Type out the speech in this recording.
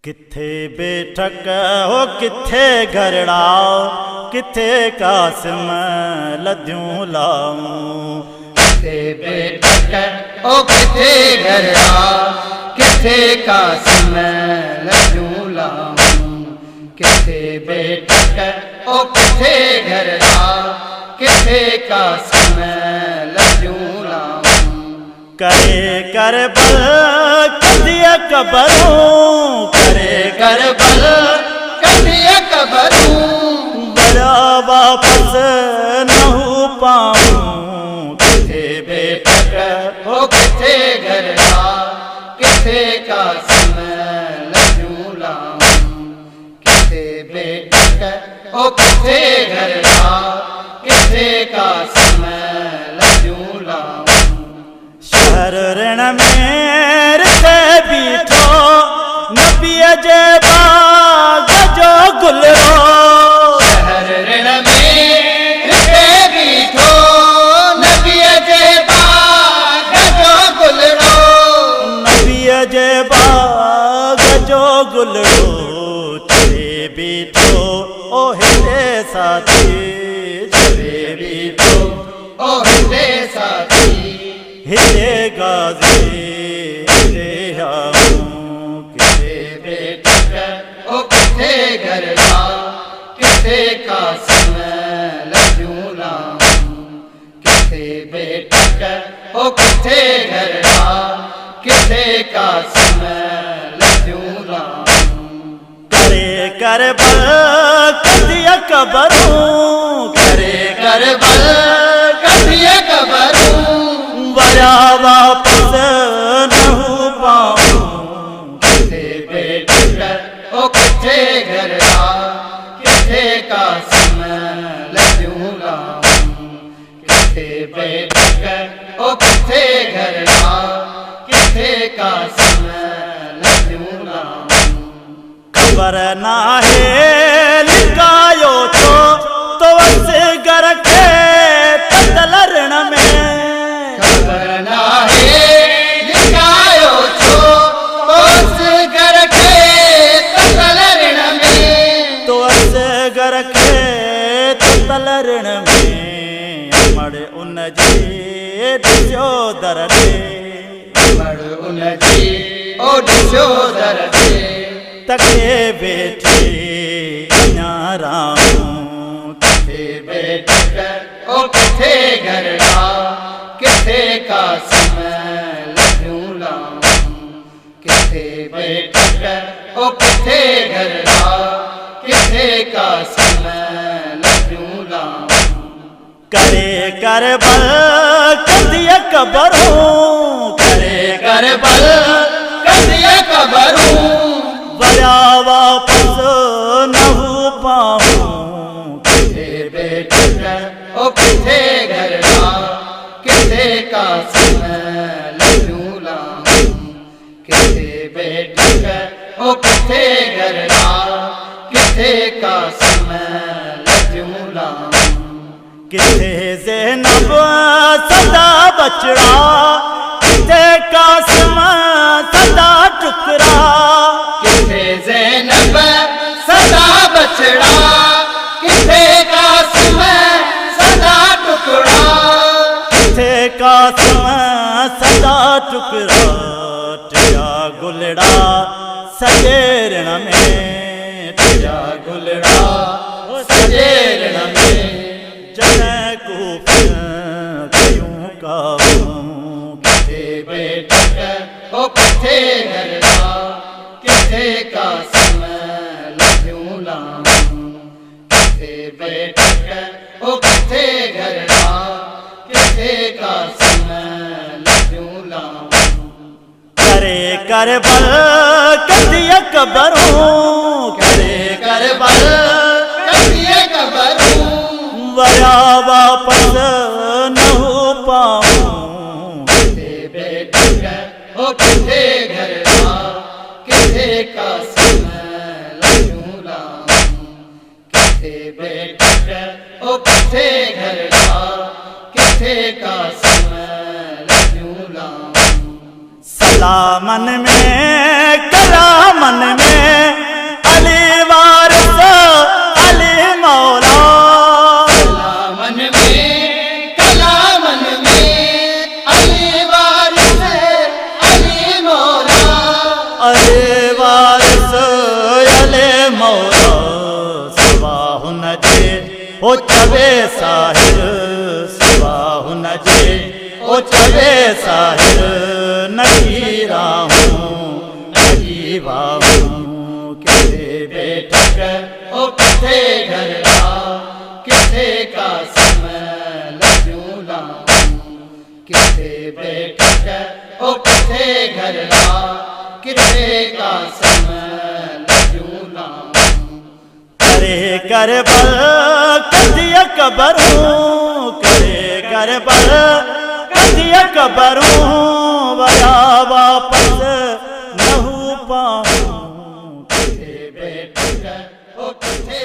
किथे बेठक हो किथे घरड़ा, किथे कासिम लद्यूं लाऊं। किथे बेठक ओ किथे घरड़ा, किथे कासिम लद्यूं लाऊं। किथे बेठक ओ किथे घरड़ा, किथे कासिम लद्यूं लाऊं। करे करबल कदिया कबरूं, करे करबल कदिया कबरूं। बड़ा वापस नहू पाऊं। किथे बेठक हो किथे घरड़ा, किथे कासिम लद्यूं लाऊं। किथे बेठक ओ किथे घरड़ा, किथे कासिम लद्यूं लाऊं। शहर ऋण में रिथे बीठो, नबीअ जे बाग जो गुलरो। शहर ऋण में रिथे बीठो, नबीअ जे बाग जो गुलरो। नबीअ जे बाग जो गुलरो, चले बीठो ओ हिते साथी, चले बीठो ओ हिते साथी। हिते गाज़ी हिते आऊं। किथे बेठक ओ किथे घरड़ा, किथे कासिम लद्यूं लाऊं। किथे बेठक ओ किथे घरड़ा, किथे कासिम लद्यूं लाऊं। करे करबल कदिया कबरूं, करे करबल कदिया कबरूं। बड़ा वापस नहू पाऊं। किथे बेठक ओ किथे घरड़ा, किथे कासिम लद्यूं लाऊं। किथे बेठक ओ किथे घरड़ा, किथे कासिम लद्यूं लाऊं। खबर नाहे लिकायो तो असगर के तदल ऋण में। खबर नाहे लिकायो छो तो असगर के तदल ऋण में। तो असगर के तदल ऋण में, अमड़ उन जे दिशो दरदे। मड़ उन जी ओ ॾिसो दरदे। तके बेठे अञा राऊं। किथे बेठक ओ किथे घरड़ा, किथे कासिम लद्यूं लाऊं। किथे बेठक ओ किथे घरड़ा, किथे कासिम लद्यूं लाऊं। करे करबल कदिया कबरूं, करे करबल कदिया कबरूं। बड़ा वापस नहू पाऊं। किथे बेठक ओ किथे घरड़ा, किथे कासिम लद्यूं लाऊं। किथे बेठक ओ किथे घरड़ा, किथे कासिम लद्यूं लाऊं। किथे ज़ैनब सदा बचड़ा, किथे कासिम सदा टुकड़ा। किथे ज़ैनब सदा बचड़ा, किथे कासिम सदा टुकड़ा। किथे कासिम सदा टुकड़ा। टिया गुलड़ा सजे ऋण में, टिया गुलड़ा सजे ऋण में। जॾहिं कूफ़ कयूं काऊं। किथे बेठक ओ किथे घरड़ा, किथे कासिम लद्यूं लाऊं। किथे बेठक ओ किथे घरड़ा, किथे कासिम लद्यूं लाऊं। करे करबल कदिया कबरूं, करे करबल कदिया कबरूं। बड़ा वापस नहू पाऊं। किथे बेठक ओ किथे घरड़ा, किथे कासिम लद्यूं लाऊं। किथे बेठक ओ किथे घरड़ा, किथे कासिम लद्यूं लाऊं। सलामन में करामन में ओ चवे साहिर सवाहु न जे ओ चवे साहिर नकीरा हूँ नकीवा हूँ किथे बेठक ओ किथे घर किथे का समय लजूं लाऊं किथे बेठक ओ किथे घर किथे का समय लजूं लाऊं करे कर बल कदिया कबरूं करे कर बल कदिया कबरूं वया वापस नहु पाऊं किथे बेठक ओ किथे